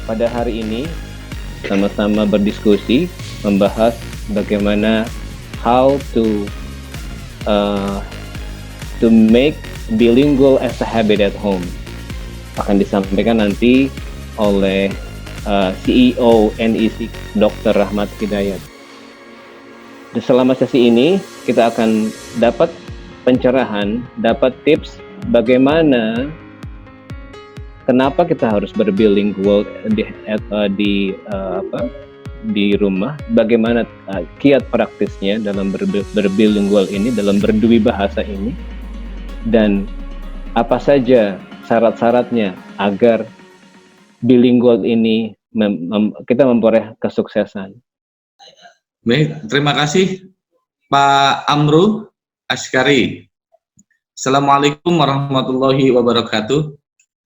pada hari ini sama-sama berdiskusi membahas bagaimana how to make bilingual as a habit at home. Akan disampaikan nanti oleh CEO NEC Dr. Rahmat Hidayat. Selama sesi ini kita akan dapat pencerahan, dapat tips bagaimana kenapa kita harus berbilingual di rumah, bagaimana kiat praktisnya dalam berbilingual ini, dalam berdui bahasa ini, dan apa saja syarat-syaratnya agar bilingual ini kita memperoleh kesuksesan. Baik, terima kasih Pak Amru Askari. Assalamualaikum warahmatullahi wabarakatuh.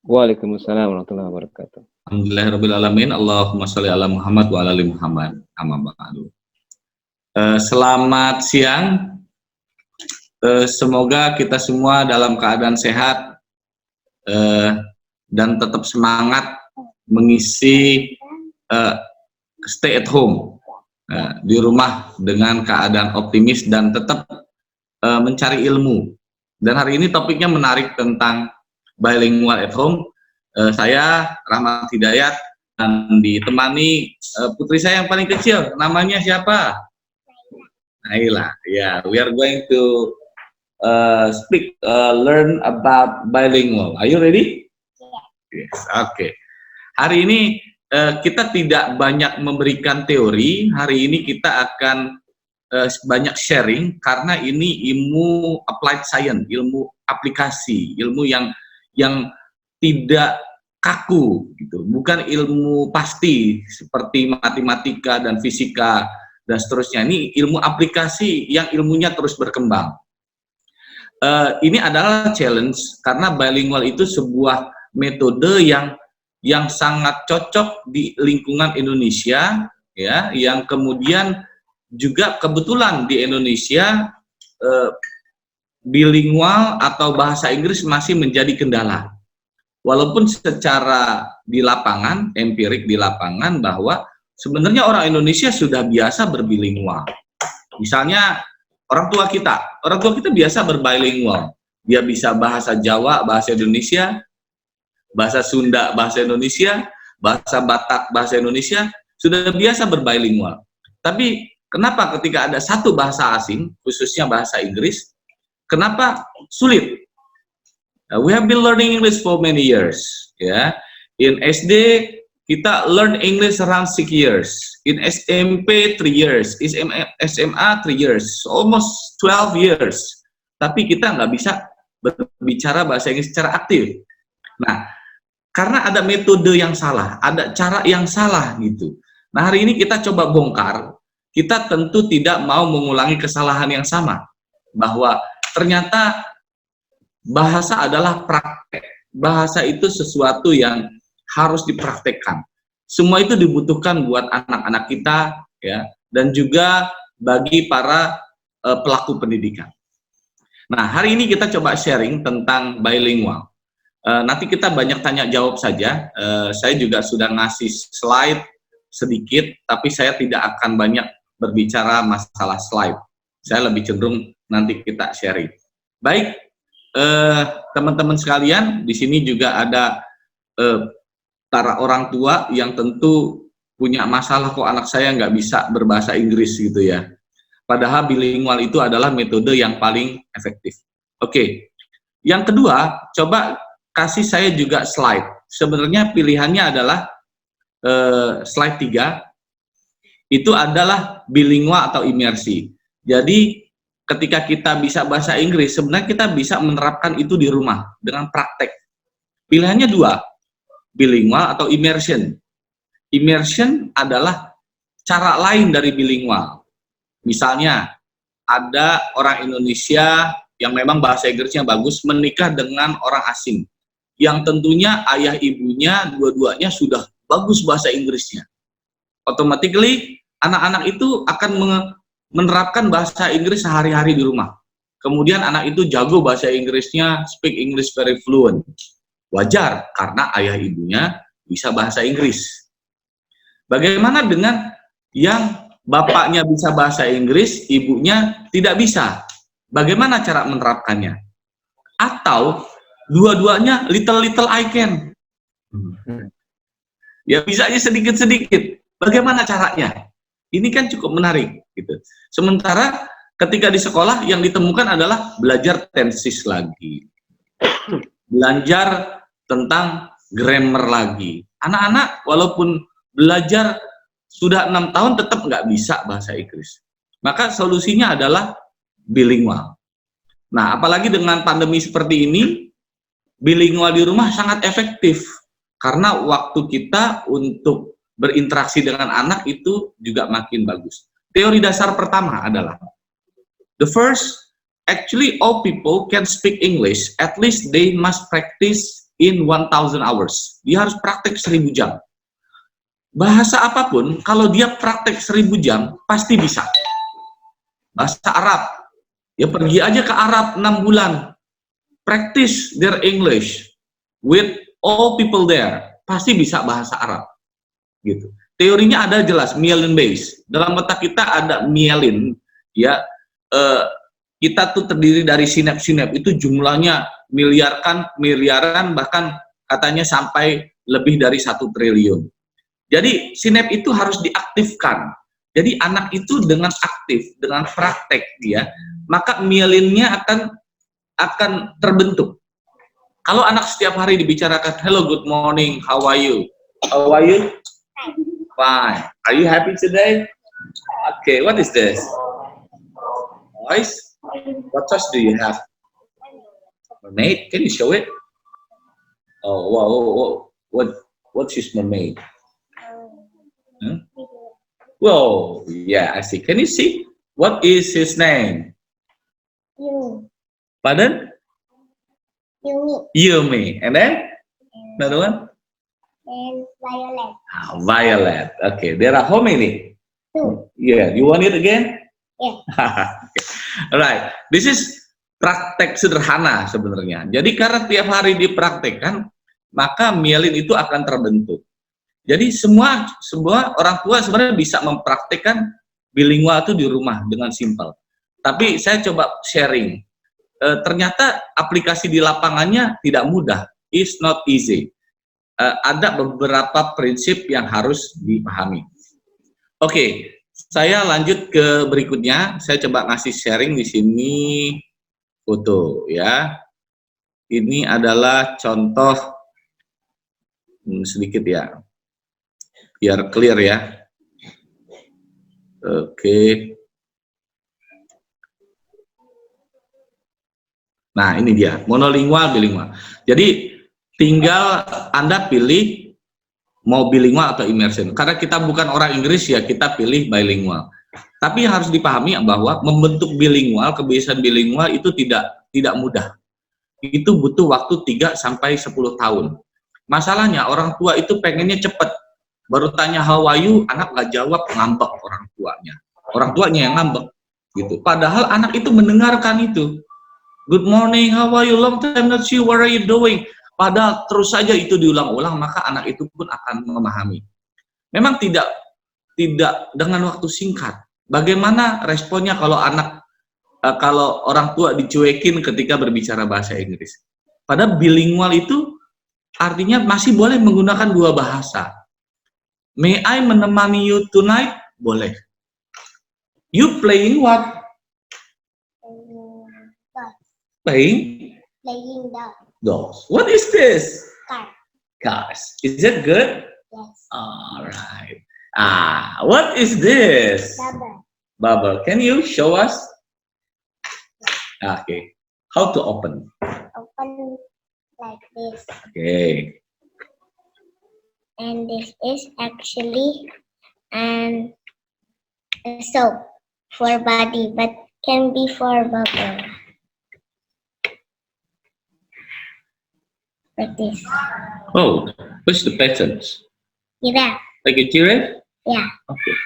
Waalaikumsalam warahmatullahi wabarakatuh. Alhamdulillahirrabbilalamin. Allahumma sholli ala Muhammad wa ala ali Muhammad. Amma ba'du. Selamat siang. Semoga kita semua dalam keadaan sehat dan tetap semangat mengisi stay at home di rumah dengan keadaan optimis dan tetap mencari ilmu. Dan hari ini topiknya menarik tentang bilingual at home. Saya Rahmat Hidayat dan ditemani putri saya yang paling kecil. Namanya siapa? Naila. Ya, we are going to learn about bilingual. Are you ready? Yes. Oke. Hari ini kita tidak banyak memberikan teori. Hari ini kita akan banyak sharing karena ini ilmu applied science, ilmu aplikasi, ilmu yang tidak kaku gitu. Bukan ilmu pasti seperti matematika dan fisika dan seterusnya. Ini ilmu aplikasi yang ilmunya terus berkembang. Ini adalah challenge karena bilingual itu sebuah metode yang sangat cocok di lingkungan Indonesia, ya, yang kemudian juga kebetulan di Indonesia bilingual atau bahasa Inggris masih menjadi kendala. Walaupun secara di lapangan, empirik di lapangan bahwa sebenarnya orang Indonesia sudah biasa berbilingual. Misalnya orang tua kita biasa berbilingual. Dia bisa bahasa Jawa, bahasa Indonesia, bahasa Sunda, bahasa Indonesia, bahasa Batak, bahasa Indonesia, sudah biasa berbilingual. Tapi kenapa ketika ada satu bahasa asing, khususnya bahasa Inggris, kenapa sulit? We have been learning English for many years. Ya, in SD kita learn English around 6 years, in SMP 3 years, in SMA 3 years, almost 12 years. Tapi kita nggak bisa berbicara bahasa Inggris secara aktif. Nah, karena ada metode yang salah, ada cara yang salah gitu. Nah, hari ini kita coba bongkar. Kita tentu tidak mau mengulangi kesalahan yang sama. Bahwa ternyata bahasa adalah praktek. Bahasa itu sesuatu yang harus dipraktekkan. Semua itu dibutuhkan buat anak-anak kita, ya, dan juga bagi para pelaku pendidikan. Nah, hari ini kita coba sharing tentang bilingual. Nanti kita banyak tanya jawab saja. Saya juga sudah ngasih slide sedikit, tapi saya tidak akan banyak berbicara masalah slide. Saya lebih cenderung nanti kita sharing. Baik, teman-teman sekalian, di sini juga ada para orang tua yang tentu punya masalah, kok anak saya nggak bisa berbahasa Inggris gitu ya. Padahal bilingual itu adalah metode yang paling efektif. Oke, yang kedua, coba kasih saya juga slide. Sebenarnya pilihannya adalah slide 3. Itu adalah bilingual atau imersi. Jadi ketika kita bisa bahasa Inggris, sebenarnya kita bisa menerapkan itu di rumah dengan praktek. Pilihannya 2, bilingual atau immersion. Immersion adalah cara lain dari bilingual. Misalnya ada orang Indonesia yang memang bahasa Inggrisnya bagus menikah dengan orang asing, yang tentunya ayah ibunya dua-duanya sudah bagus bahasa Inggrisnya. Automatically anak-anak itu akan menerapkan bahasa Inggris sehari-hari di rumah. Kemudian anak itu jago bahasa Inggrisnya, speak English very fluent. Wajar, karena ayah ibunya bisa bahasa Inggris. Bagaimana dengan yang bapaknya bisa bahasa Inggris, ibunya tidak bisa? Bagaimana cara menerapkannya? Atau dua-duanya little I can. Ya bisanya sedikit-sedikit. Bagaimana caranya? Ini kan cukup menarik gitu. Sementara ketika di sekolah yang ditemukan adalah belajar tenses lagi. Belajar tentang grammar lagi. Anak-anak walaupun belajar sudah 6 tahun tetap nggak bisa bahasa Inggris. Maka solusinya adalah bilingual. Nah, apalagi dengan pandemi seperti ini, bilingual di rumah sangat efektif. Karena waktu kita untuk berinteraksi dengan anak itu juga makin bagus. Teori dasar pertama adalah, the first, actually all people can speak English, at least they must practice in 1000 hours. Dia harus praktek 1000 jam. Bahasa apapun, kalau dia praktek 1000 jam, pasti bisa. Bahasa Arab, ya pergi aja ke Arab 6 bulan. Practice their English with all people there. Pasti bisa bahasa Arab. Gitu. Teorinya ada jelas, myelin base. Dalam otak kita ada myelin, ya. Kita tuh terdiri dari sinap-sinap, itu jumlahnya miliaran, bahkan katanya sampai lebih dari 1 triliun. Jadi sinap itu harus diaktifkan. Jadi anak itu dengan aktif, dengan praktek dia, maka myelinnya akan terbentuk. Kalau anak setiap hari dibicarakan, hello, good morning, how are you? How are you? Fine. Are you happy today? Okay, what is this? Voice? What touch do you have? Mermaid? Can you show it? Oh, wow, what's his mermaid? Huh? Whoa, yeah, I see. Can you see? What is his name? Yumi. Pardon? Yumi. And then? Another one? And Violet. Violet. Okay, there are how many? 2. Yeah, you want it again? Yeah. Okay. Alright, this is praktek sederhana sebenarnya. Jadi karena tiap hari dipraktekkan, maka myelin itu akan terbentuk. Jadi semua orang tua sebenarnya bisa mempraktekkan bilingual itu di rumah dengan simpel. Tapi saya coba sharing. Ternyata aplikasi di lapangannya tidak mudah. It's not easy. Ada beberapa prinsip yang harus dipahami. Oke, saya lanjut ke berikutnya. Saya coba ngasih sharing di sini foto ya. Ini adalah contoh sedikit ya, biar clear ya. Oke. Nah, ini dia, monolingual, bilingual. Jadi tinggal Anda pilih mau bilingual atau immersion. Karena kita bukan orang Inggris ya, kita pilih bilingual. Tapi harus dipahami bahwa membentuk bilingual, kebiasaan bilingual itu tidak mudah. Itu butuh waktu 3 sampai 10 tahun. Masalahnya orang tua itu pengennya cepat. Baru tanya how are you, anak nggak jawab, ngambek orang tuanya. Orang tuanya yang ngambek gitu. Padahal anak itu mendengarkan itu. Good morning, how are you? Long time not see, what are you doing? Padahal terus saja itu diulang-ulang, maka anak itu pun akan memahami. Memang tidak dengan waktu singkat. Bagaimana responnya kalau kalau orang tua dicuekin ketika berbicara bahasa Inggris? Padahal bilingual itu artinya masih boleh menggunakan 2 bahasa. May I menemani you tonight? Boleh. You playing what? Playing dolls. What is this? Cars. Is that good? Yes. All right. What is this? Bubble. Can you show us? Okay. How to open? Open like this. Okay. And this is actually a soap for body, but can be for bubble. Like this. Oh, what's the patterns? Giraffe. Like a giraffe? Yeah. Okay.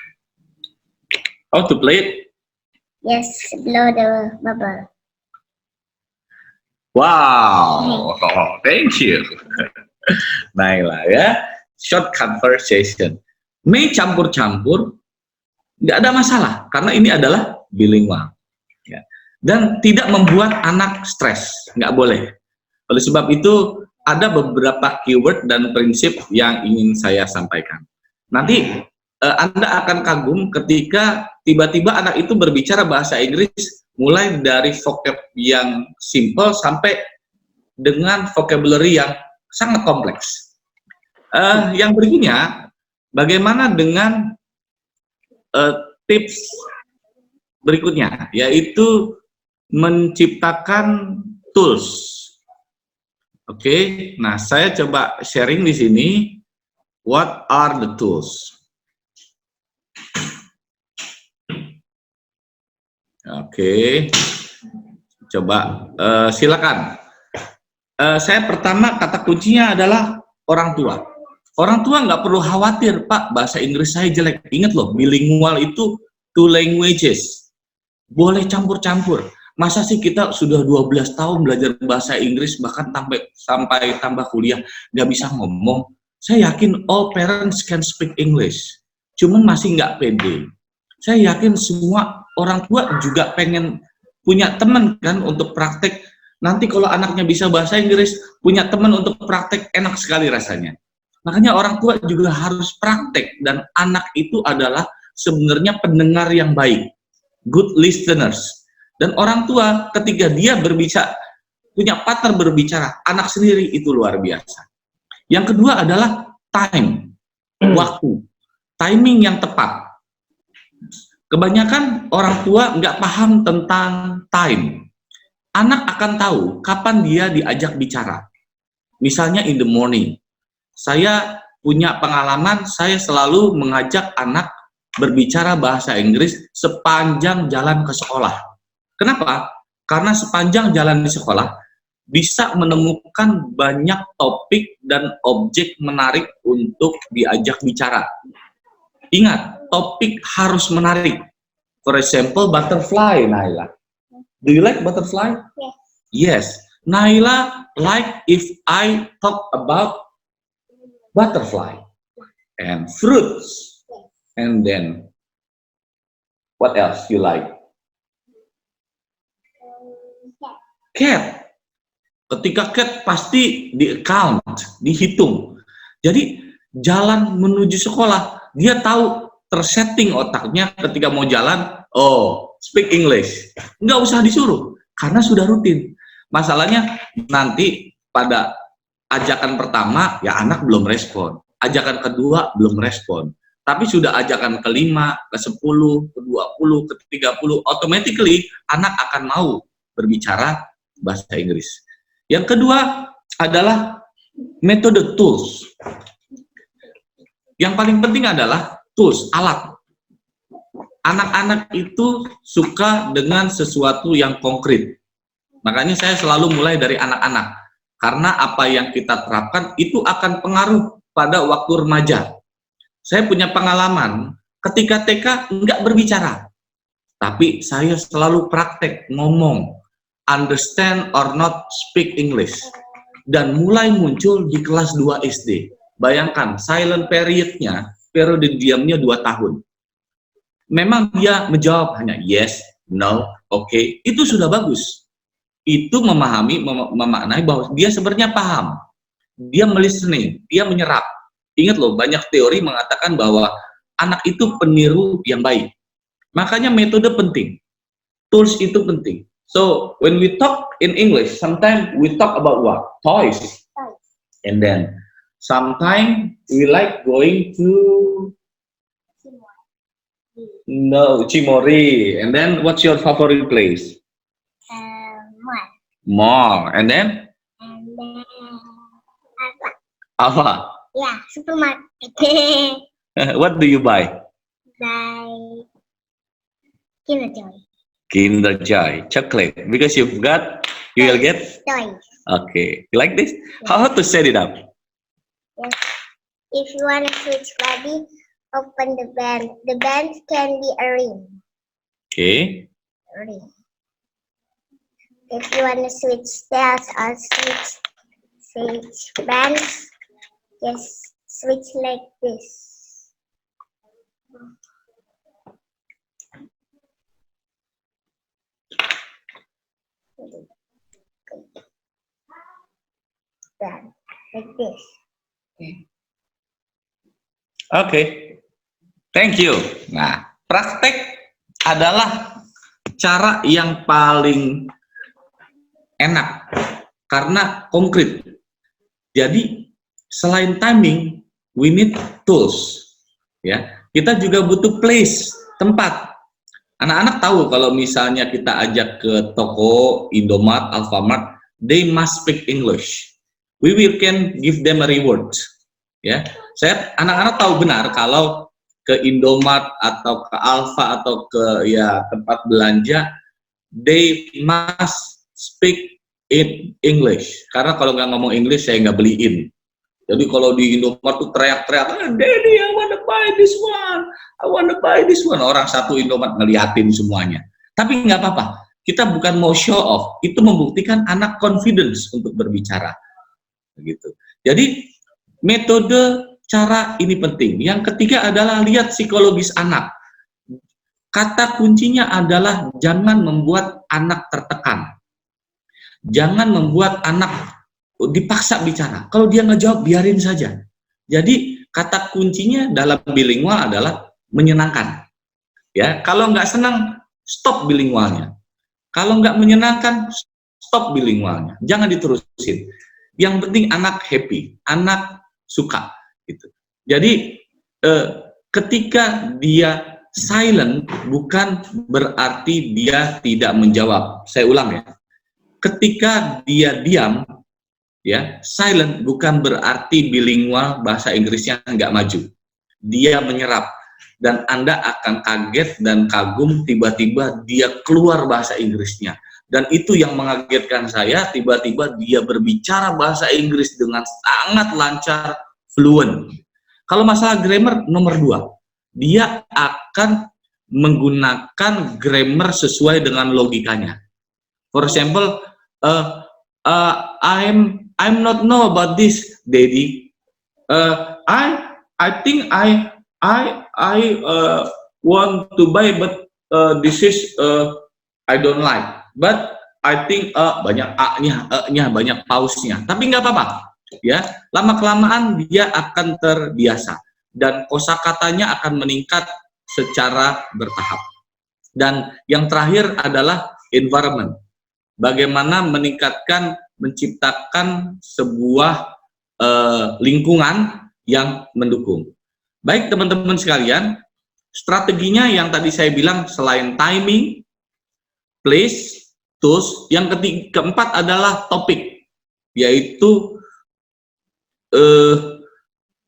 How to play it? Yes, blow the bubble. Wow. Oh, thank you. Naila ya. Short conversation. May campur-campur, nggak ada masalah karena ini adalah bilingual. Ya. Dan tidak membuat anak stres, nggak boleh. Oleh sebab itu ada beberapa keyword dan prinsip yang ingin saya sampaikan. Nanti Anda akan kagum ketika tiba-tiba anak itu berbicara bahasa Inggris mulai dari vocab yang simple sampai dengan vocabulary yang sangat kompleks. Yang berikutnya, bagaimana dengan tips berikutnya, yaitu menciptakan tools. Oke, nah saya coba sharing di sini. What are the tools? Oke, coba silakan. Saya pertama kata kuncinya adalah orang tua. Orang tua nggak perlu khawatir, Pak, bahasa Inggris saya jelek. Ingat loh, bilingual itu two languages. Boleh campur-campur. Masa sih kita sudah 12 tahun belajar bahasa Inggris, bahkan sampai tambah kuliah, nggak bisa ngomong. Saya yakin all parents can speak English. Cuman masih nggak pede. Saya yakin semua orang tua juga pengen punya teman kan untuk praktek. Nanti kalau anaknya bisa bahasa Inggris, punya teman untuk praktek, enak sekali rasanya. Makanya orang tua juga harus praktek, dan anak itu adalah sebenarnya pendengar yang baik, good listeners. Dan orang tua ketika dia berbicara, punya partner berbicara, anak sendiri itu luar biasa. Yang kedua adalah time, waktu, timing yang tepat. Kebanyakan orang tua nggak paham tentang time. Anak akan tahu kapan dia diajak bicara. Misalnya in the morning. Saya punya pengalaman, saya selalu mengajak anak berbicara bahasa Inggris sepanjang jalan ke sekolah. Kenapa? Karena sepanjang jalan di sekolah bisa menemukan banyak topik dan objek menarik untuk diajak bicara. Ingat, topik harus menarik. For example, butterfly, Naila. Do you like butterfly? Yes. Yes. Naila like if I talk about butterfly and fruits. And then, what else you like? Cat. Ketika cat pasti di count, dihitung. Jadi jalan menuju sekolah, dia tahu tersetting otaknya ketika mau jalan, oh speak English. Nggak usah disuruh, karena sudah rutin. Masalahnya nanti pada ajakan pertama, ya anak belum respon. Ajakan kedua belum respon. Tapi sudah ajakan kelima, ke-10, ke-20, ke-30, automatically anak akan mau berbicara bahasa Inggris. Yang kedua adalah metode tools. Yang paling penting adalah tools, alat. Anak-anak itu suka dengan sesuatu yang konkret. Makanya saya selalu mulai dari anak-anak. Karena apa yang kita terapkan itu akan pengaruh pada waktu remaja. Saya punya pengalaman, ketika TK nggak berbicara. Tapi saya selalu praktek ngomong. Understand or not speak English. Dan mulai muncul di kelas 2 SD. Bayangkan, silent periodnya, periode diamnya 2 tahun. Memang dia menjawab hanya yes, no, okay. Itu sudah bagus. Itu memaknai bahwa dia sebenarnya paham. Dia listening, dia menyerap. Ingat loh, banyak teori mengatakan bahwa anak itu peniru yang baik. Makanya metode penting. Tools itu penting. So, when we talk in English, sometimes we talk about what? Toys. And then, sometimes we like going to Cimory. And then, what's your favorite place? Mall. Mall. And then? And then Apa? yeah, supermarket. What do you buy? Buy Kinder Joy. Kinder Joy, chocolate. Because you will get? Toys. Okay. You like this? How to set it up? Yes. If you want to switch body, open the band. The band can be a ring. Okay. Ring. If you want to switch tails or switch bands, just switch like this. Done. Like this. Oke, thank you. Nah, praktek adalah cara yang paling enak karena konkret. Jadi selain timing, we need tools. Ya, kita juga butuh place, tempat. Anak-anak tahu kalau misalnya kita ajak ke toko Indomaret, Alfamart, they must speak English. We will can give them a reward. Ya, anak-anak tahu benar kalau ke Indomaret atau ke Alfa atau ke tempat belanja, they must speak in English. Karena kalau nggak ngomong English saya nggak beliin. Jadi kalau di Indomaret tuh teriak-teriak, Daddy, I wanna buy this one, I wanna buy this one. Orang satu Indomaret ngeliatin semuanya. Tapi nggak apa-apa. Kita bukan mau show off. Itu membuktikan anak confidence untuk berbicara. Begitu. Jadi metode cara ini penting. Yang ketiga adalah lihat psikologis anak. Kata kuncinya adalah jangan membuat anak tertekan. Jangan membuat anak dipaksa bicara. Kalau dia nggak jawab, biarin saja. Jadi kata kuncinya dalam bilingual adalah menyenangkan. Ya, kalau nggak senang, stop bilingualnya. Kalau nggak menyenangkan, stop bilingualnya. Jangan diterusin. Yang penting anak happy, anak suka. Gitu. Jadi ketika dia silent bukan berarti dia tidak menjawab. Saya ulang ya. Ketika dia diam, ya, silent bukan berarti bilingual bahasa Inggrisnya nggak maju. Dia menyerap dan Anda akan kaget dan kagum tiba-tiba dia keluar bahasa Inggrisnya. Dan itu yang mengagetkan saya, tiba-tiba dia berbicara bahasa Inggris dengan sangat lancar, fluent. Kalau masalah grammar nomor 2, dia akan menggunakan grammar sesuai dengan logikanya. For example, I'm not know about this, Daddy. I think I want to buy, but this is I don't like. But I think banyak a-nya, banyak pausnya. Tapi nggak apa-apa, ya. Lama kelamaan dia akan terbiasa dan kosakatanya akan meningkat secara bertahap. Dan yang terakhir adalah environment. Bagaimana menciptakan sebuah lingkungan yang mendukung. Baik teman-teman sekalian, strateginya yang tadi saya bilang selain timing, place, tools, yang keempat adalah topik, yaitu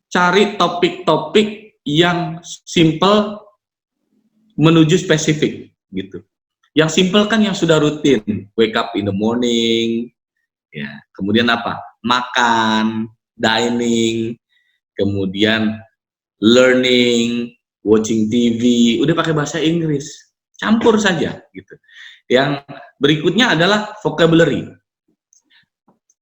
cari topik-topik yang simple menuju spesifik gitu. Yang simple kan yang sudah rutin, wake up in the morning, ya, kemudian apa? Makan, dining, kemudian learning, watching TV, udah pakai bahasa Inggris, campur saja gitu. Yang berikutnya adalah vocabulary.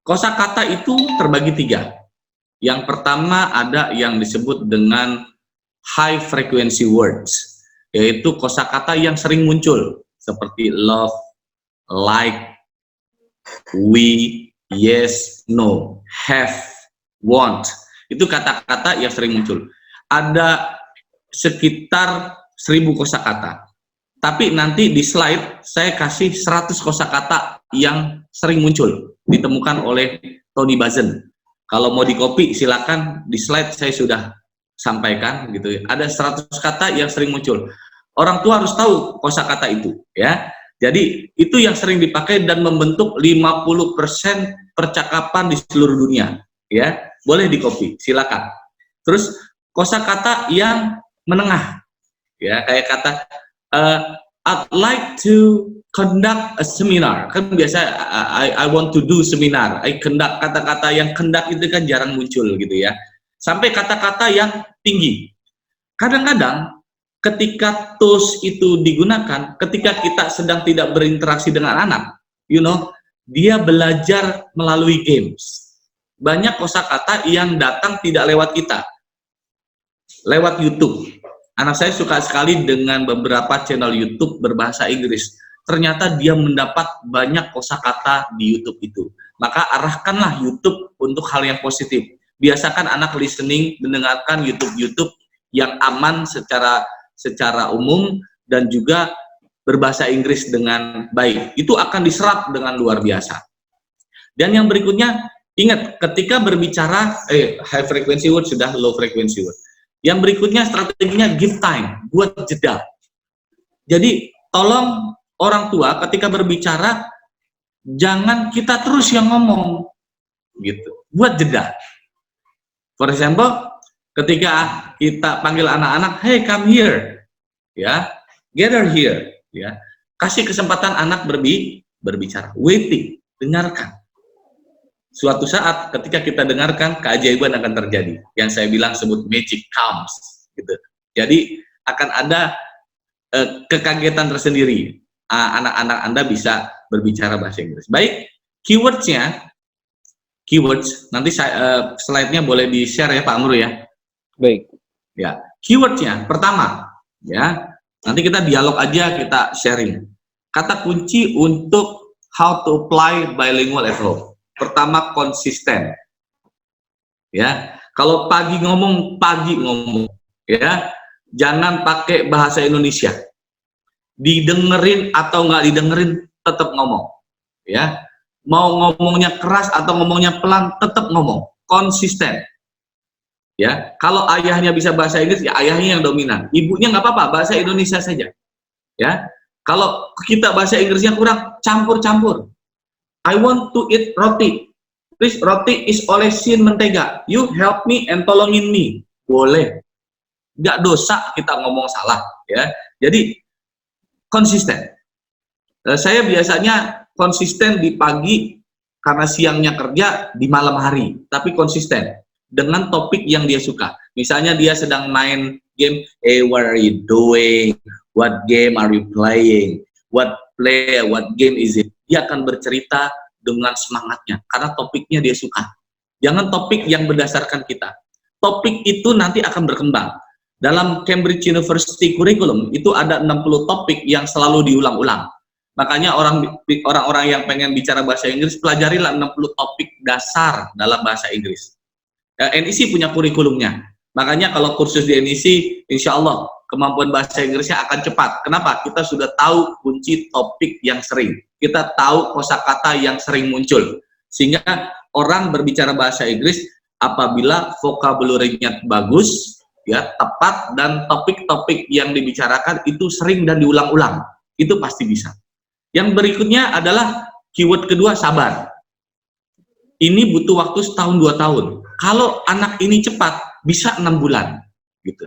Kosakata itu terbagi 3. Yang pertama ada yang disebut dengan high frequency words, yaitu kosakata yang sering muncul seperti love, like, we, yes, no, have, want. Itu kata-kata yang sering muncul. Ada sekitar 1000 kosakata. Tapi nanti di slide saya kasih 100 kosakata yang sering muncul, ditemukan oleh Tony Bazen. Kalau mau di-copy silakan, di slide saya sudah sampaikan gitu ya. Ada 100 kata yang sering muncul. Orang tua harus tahu kosakata itu, ya. Jadi itu yang sering dipakai dan membentuk 50% percakapan di seluruh dunia, ya. Boleh di-copy, silakan. Terus kosakata yang menengah, ya, kayak kata I'd like to conduct a seminar. Kan biasa I want to do seminar. I conduct, kata-kata yang conduct itu kan jarang muncul gitu ya. Sampai kata-kata yang tinggi. Kadang-kadang ketika tools itu digunakan, ketika kita sedang tidak berinteraksi dengan anak, dia belajar melalui games. Banyak kosakata yang datang tidak lewat kita, lewat YouTube. Anak saya suka sekali dengan beberapa channel YouTube berbahasa Inggris. Ternyata dia mendapat banyak kosakata di YouTube itu. Maka arahkanlah YouTube untuk hal yang positif. Biasakan anak listening, mendengarkan YouTube yang aman secara umum dan juga berbahasa Inggris dengan baik. Itu akan diserap dengan luar biasa. Dan yang berikutnya, ingat ketika berbicara high frequency word sudah, low frequency word. Yang berikutnya strateginya give time, buat jeda. Jadi tolong orang tua ketika berbicara jangan kita terus yang ngomong gitu. Buat jeda. For example, ketika kita panggil anak-anak, "Hey, come here." Ya, gather here, ya. Kasih kesempatan anak berbicara. Waiting, dengarkan. Suatu saat ketika kita dengarkan, keajaiban akan terjadi. Yang saya bilang sebut magic comes, gitu. Jadi akan ada kekagetan tersendiri. Anak-anak Anda bisa berbicara bahasa Inggris. Baik, keywords. Nanti slide-nya boleh di-share ya Pak Amru ya. Baik. Ya, keywordnya pertama, ya. Nanti kita dialog aja, kita sharing. Kata kunci untuk how to apply bilingual at home. Pertama, konsisten. Ya, kalau pagi ngomong, ya. Jangan pakai bahasa Indonesia. Didengerin atau nggak didengerin, tetap ngomong. Ya, mau ngomongnya keras atau ngomongnya pelan, tetap ngomong. Konsisten. Ya, kalau ayahnya bisa bahasa Inggris, ya ayahnya yang dominan. Ibunya nggak apa-apa, bahasa Indonesia saja. Ya, kalau kita bahasa Inggrisnya kurang, campur-campur. I want to eat roti. Please, roti is olesin mentega. You help me and tolongin me. Boleh. Nggak dosa kita ngomong salah. Ya. Jadi, konsisten. Saya biasanya konsisten di pagi karena siangnya kerja, di malam hari. Tapi konsisten dengan topik yang dia suka. Misalnya dia sedang main game, hey, what are you doing? What game are you playing? What game is it? Dia akan bercerita dengan semangatnya karena topiknya dia suka. Jangan topik yang berdasarkan kita. Topik itu nanti akan berkembang. Dalam Cambridge University Curriculum itu ada 60 topik yang selalu diulang-ulang. Makanya orang-orang yang pengen bicara bahasa Inggris, pelajarilah 60 topik dasar dalam bahasa Inggris. NEC punya kurikulumnya. Makanya kalau kursus di NEC, insya Allah kemampuan bahasa Inggrisnya akan cepat. Kenapa? Kita sudah tahu kunci topik yang sering. Kita tahu kosakata yang sering muncul. Sehingga orang berbicara bahasa Inggris apabila vocabulary-nya bagus, ya, tepat, dan topik-topik yang dibicarakan itu sering dan diulang-ulang. Itu pasti bisa. Yang berikutnya adalah keyword kedua, sabar. Ini butuh waktu setahun 2 tahun. Kalau anak ini cepat, bisa 6 bulan. Gitu.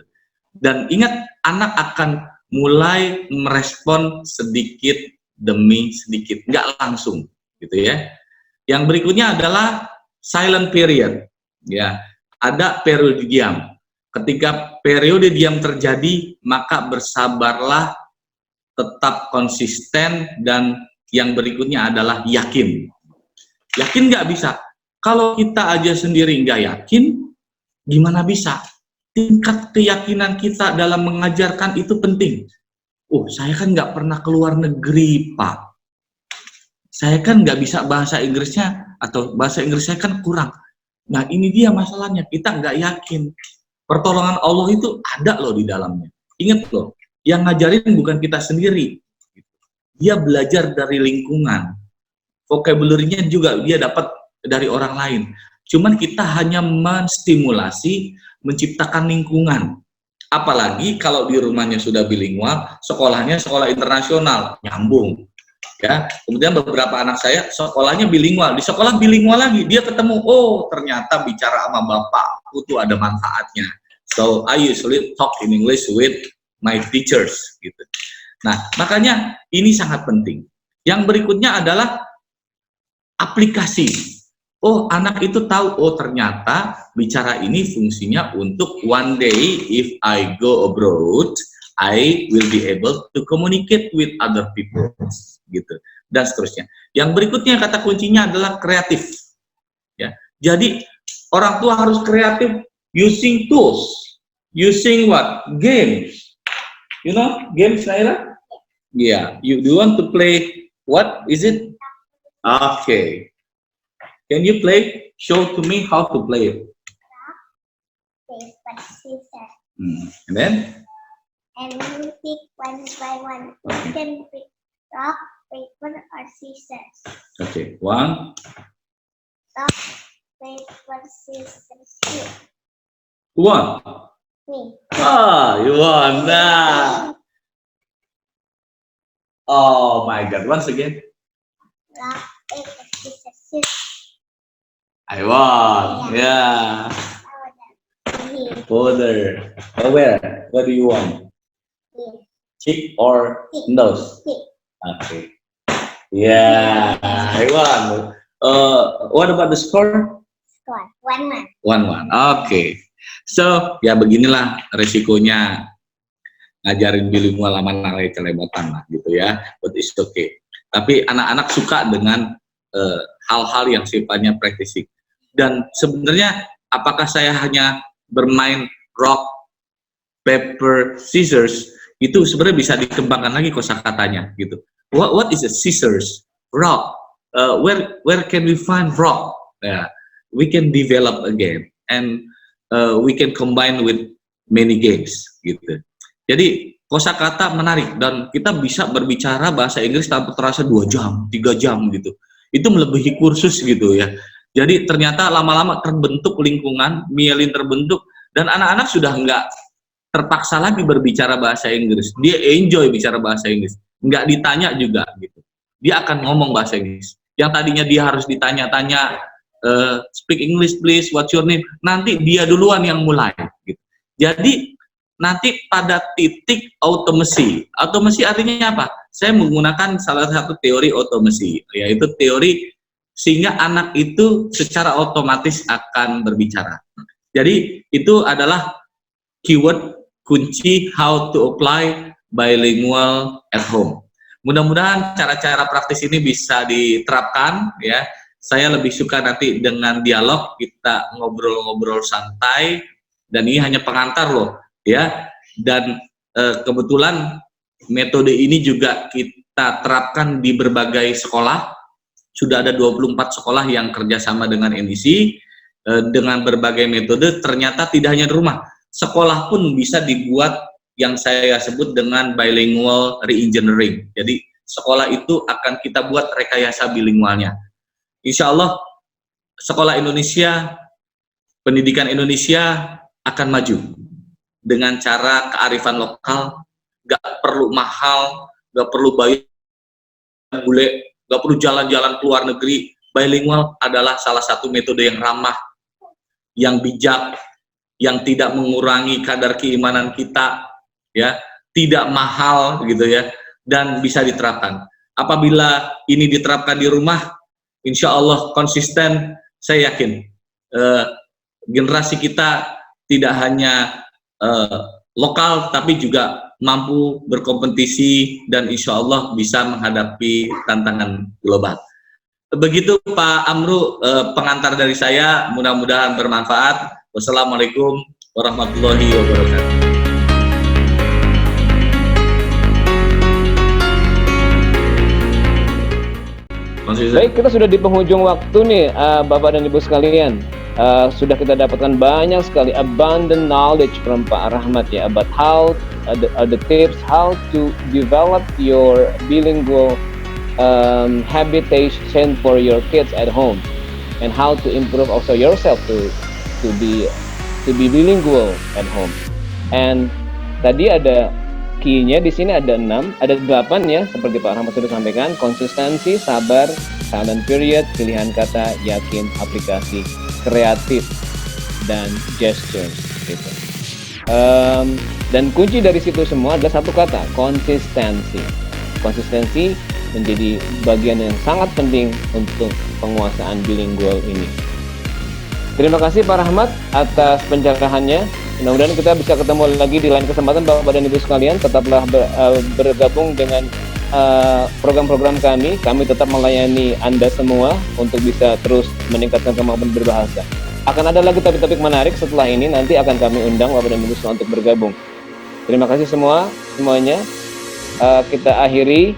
Dan ingat, anak akan mulai merespon sedikit demi sedikit, nggak langsung, gitu ya. Yang berikutnya adalah silent period. Ya, ada periode diam. Ketika periode diam terjadi, maka bersabarlah, tetap konsisten, dan yang berikutnya adalah yakin. Yakin nggak bisa. Kalau kita aja sendiri nggak yakin, gimana bisa? Tingkat keyakinan kita dalam mengajarkan itu penting. Oh, saya kan nggak pernah keluar negeri, Pak. Saya kan nggak bisa bahasa Inggrisnya, atau bahasa Inggris saya kan kurang. Nah, ini dia masalahnya. Kita nggak yakin. Pertolongan Allah itu ada loh di dalamnya. Ingat loh, yang ngajarin bukan kita sendiri. Dia belajar dari lingkungan. Vocabulary-nya juga dia dapat dari orang lain. Cuman kita hanya menstimulasi, menciptakan lingkungan. Apalagi kalau di rumahnya sudah bilingual, sekolahnya sekolah internasional, nyambung. Ya, kemudian beberapa anak saya sekolahnya bilingual, di sekolah bilingual lagi, dia ketemu, oh ternyata bicara sama bapak itu ada manfaatnya. So I usually talk in English with my teachers, gitu. Nah, makanya ini sangat penting. Yang berikutnya adalah aplikasi. Oh, anak itu tahu, oh ternyata bicara ini fungsinya untuk one day if I go abroad, I will be able to communicate with other people, gitu, dan seterusnya. Yang berikutnya kata kuncinya adalah kreatif. Ya, jadi orang tua harus kreatif using tools. using what? Games. You know games, Naira? Yeah. You do you want to play? What is it? Okay. Can you play? Show to me how to play it. Paper, scissors. And then? And we pick one by one. We can pick rock, paper, or scissors. Okay. One. Rock, paper, scissors, shoot. Who won? Me. Ah, you won. Nah. Oh my God. Once again. Rock, paper, scissors, shoot. I won. Yeah. Here. Further. Where? What do you want? Here. Cheek or nose? Here. Okay. Yeah, I won. What about the score? Score. 1-1. 1-1. Oke. So, ya beginilah resikonya ngajarin bilingual sama anak kelebotan lah gitu ya. But it's okay. Tapi anak-anak suka dengan hal-hal yang sifatnya praktisik. Dan sebenarnya apakah saya hanya bermain rock, paper, scissors, itu sebenarnya bisa dikembangkan lagi kosakatanya gitu. What is a scissors? Rock. Where can we find rock? Yeah, we can develop a game and we can combine with many games gitu. Jadi kosakata menarik dan kita bisa berbicara bahasa Inggris tanpa terasa 2 jam, 3 jam gitu. Itu melebihi kursus gitu ya. Jadi ternyata lama-lama terbentuk lingkungan, mielin terbentuk, dan anak-anak sudah nggak terpaksa lagi berbicara bahasa Inggris. Dia enjoy bicara bahasa Inggris. Nggak ditanya juga gitu. Dia akan ngomong bahasa Inggris. Yang tadinya dia harus ditanya-tanya, speak English please, what's your name? Nanti dia duluan yang mulai. Gitu. Jadi nanti pada titik automasi. Automasi artinya apa? Saya menggunakan salah satu teori automasi, yaitu teori sehingga anak itu secara otomatis akan berbicara. Jadi itu adalah keyword kunci how to apply bilingual at home. Mudah-mudahan cara-cara praktis ini bisa diterapkan ya. Saya lebih suka nanti dengan dialog, kita ngobrol-ngobrol santai, dan ini hanya pengantar loh ya. Dan kebetulan metode ini juga kita terapkan di berbagai sekolah. Sudah ada 24 sekolah yang kerjasama dengan NEC dengan berbagai metode. Ternyata tidak hanya di rumah, sekolah pun bisa dibuat yang saya sebut dengan bilingual re-engineering. Jadi sekolah itu akan kita buat rekayasa bilingualnya. Insya Allah sekolah Indonesia, pendidikan Indonesia akan maju dengan cara kearifan lokal, gak perlu mahal, gak perlu bayar bule, gak perlu jalan-jalan ke luar negeri. Bilingual adalah salah satu metode yang ramah, yang bijak, yang tidak mengurangi kadar keimanan kita, ya, tidak mahal gitu ya, dan bisa diterapkan. Apabila ini diterapkan di rumah, insya Allah konsisten. Saya yakin generasi kita tidak hanya lokal, tapi juga mampu berkompetisi dan insya Allah bisa menghadapi tantangan global. Begitu Pak Amru, pengantar dari saya, mudah-mudahan bermanfaat. Wassalamualaikum warahmatullahi wabarakatuh. Baik, kita sudah di penghujung waktu nih, Bapak dan Ibu sekalian. Sudah kita dapatkan banyak sekali abundant knowledge from Pak Rahmat ya, about how the tips how to develop your bilingual habitation for your kids at home, and how to improve also yourself to be bilingual at home. And tadi ada key-nya di sini ada 8 ya, seperti Pak Rahmat sudah sampaikan: konsistensi, sabar, silent period, pilihan kata, yakin, aplikasi, kreatif, dan gestures gitu. Dan kunci dari situ semua adalah satu kata, konsistensi. Konsistensi menjadi bagian yang sangat penting untuk penguasaan bilingual ini. Terima kasih Pak Rahmat atas pencerahannya. Mudah-mudahan kita bisa ketemu lagi di lain kesempatan, Bapak dan Ibu sekalian. Tetaplah bergabung dengan program-program kami. Kami tetap melayani Anda semua untuk bisa terus meningkatkan kemampuan berbahasa. Akan ada lagi topik-topik menarik setelah ini, nanti akan kami undang Bapak dan Ibu semua untuk bergabung. Terima kasih semuanya. Kita akhiri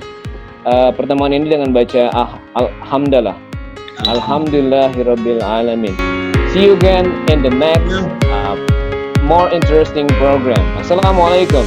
pertemuan ini dengan baca Alhamdulillah. Alhamdulillahirabbil alamin. See you again in the next more interesting program. Assalamualaikum.